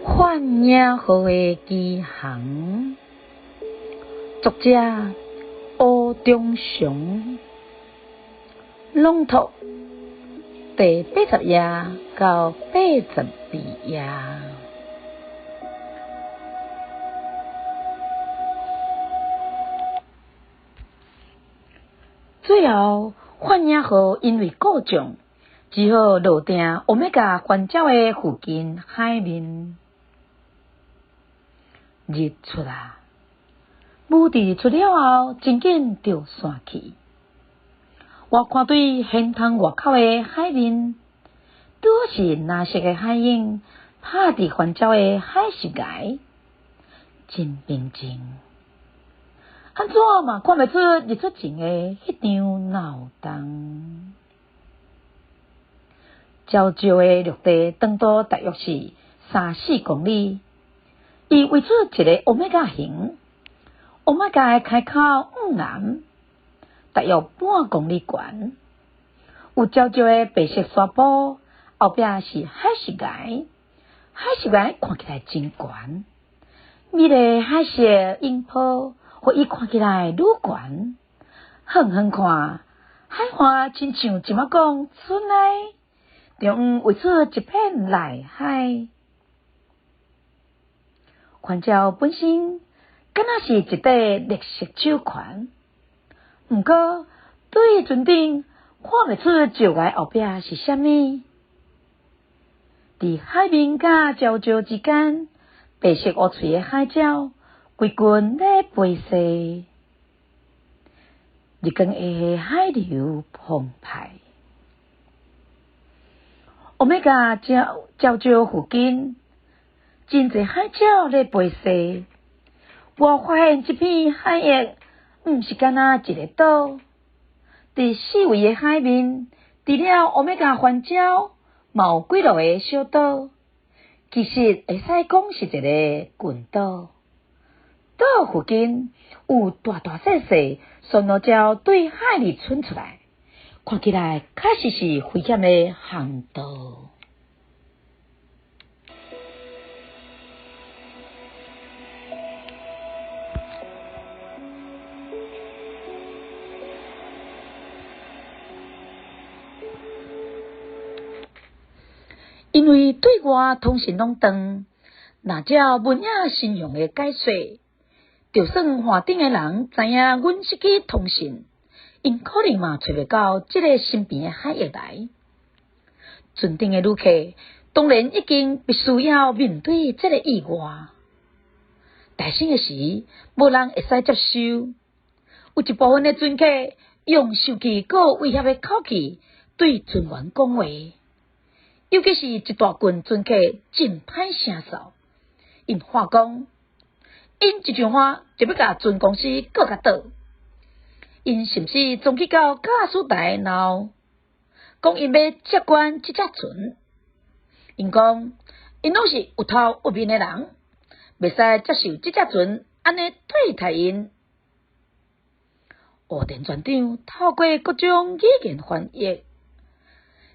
幻野河的奇航，作者欧中雄，朗读第80页到82页。最后，幻野河因为故障，只好落定欧米伽环礁的附近海面。日出啊！雾伫出了后，真紧就散去。我看对天窗外口的海面，拄是蓝色的海影拍伫环礁的海石崖，真平静。安怎嘛看袂出日出前的迄场闹动。礁礁的陆地长度大约是3-4公里。伊为出一个欧米伽形，欧米伽的开口往南，大约半公里悬，有焦焦的白色沙坡，后壁是海石崖，海石崖看起来真悬，美丽海色阴波，互伊看起来愈悬。远远看，海花亲像一马公春来，中央围出一片内海。环礁本身敢若是一块绿色手环，毋过对船顶看袂出礁崖后壁是啥物。伫海面甲礁礁之间，白色乌翠的海礁规群咧飞逝，日光下的海流澎湃。欧米伽礁礁附近，真侪海鸟咧飞逝，我发现这片海域毋是干那一个岛，伫四围的海面，除了欧米伽环礁，嘛有几落个小岛，其实会使讲是一个群岛。岛附近有大大细细旋螺礁对海里伸出来，看起来确实是危险的航道。因为对外通讯拢断，若照文雅信用的解说，就算岸顶的人知影阮失去通讯，因可能嘛找袂到这个身边的海域来。船顶的旅客当然已经必须要面对这个意外。大声的时，无人会使接受。有一部分的船客用生气佮威胁的口气对船员讲话。尤其是一大群船客真歹声扫，因话讲，因一句话就要甲船公司告甲倒，因甚至总去到驾驶台闹，讲因要接管这只船。因讲，因拢是有头有面的人，袂使接受这只船安尼对待因。乌电船长透过各种语言翻译。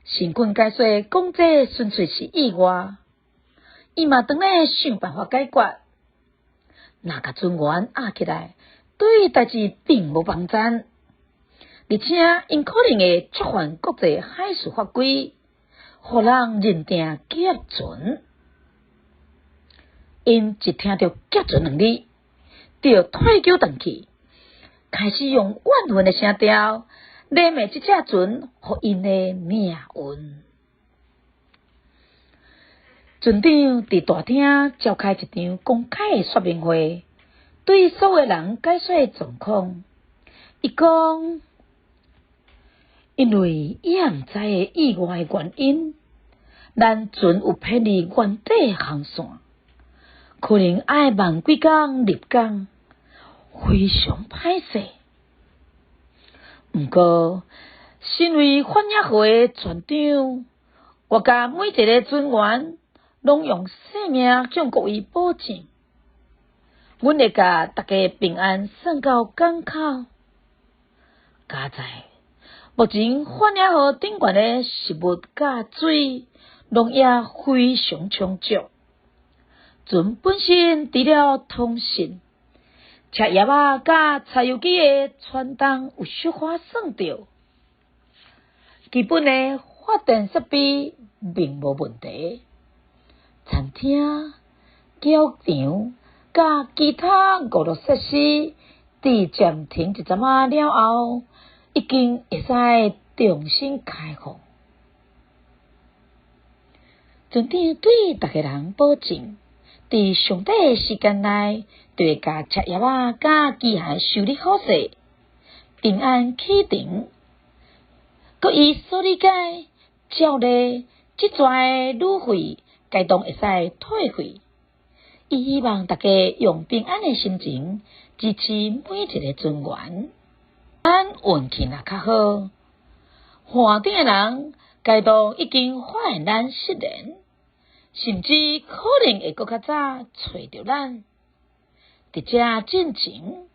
神棍解说讲这纯粹是意外，伊嘛当咧想办法解决。若甲船员压起来，对代志并无帮助，而且因可能会触犯国际海事法规，互人认定劫船。因一听到劫船2字，就退脚转去，开始用怨愤的声调勒骂这只船，互因的命运。船长伫大厅召开一场公开的说明会，对所有人解说状况。伊讲，因为伊也毋知的意外的原因，咱船有偏离原底航线，可能爱慢几工入港，非常歹势。毋过，身为反野河的船长，我甲每一个船员拢用性命向各位保证，阮会甲大家平安送到港口。加在目前反野河顶悬的食物甲水，拢也非常充足。船本身除了通信，车叶仔甲柴油机的传动有小可算着，基本的发电设备并无问题。餐厅、教场甲其他娱乐设施，伫暂停一阵仔了后，已经会使重新开放。船长对逐个人保证，伫上短的时间内，就会甲车叶仔甲机械修理好势，平安启程。佮伊所理解，照例即阵的旅费，该当会使退费。伊希望大家用平安的心情支持每一个船员。咱运气若较好，岸顶的人该当已经发现咱失联，甚至可能会搁较早找着咱。伫这进前，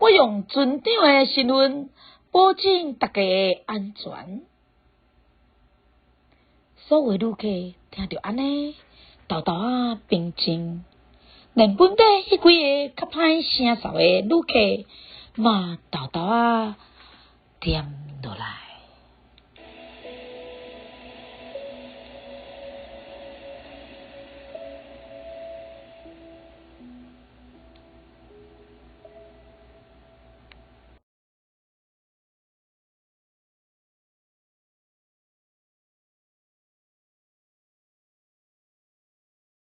我用船长的身份保证大家的安全。所有旅客听着安尼，豆豆仔平静，连本地迄几个较歹声嗽的旅客嘛，豆豆仔点落来。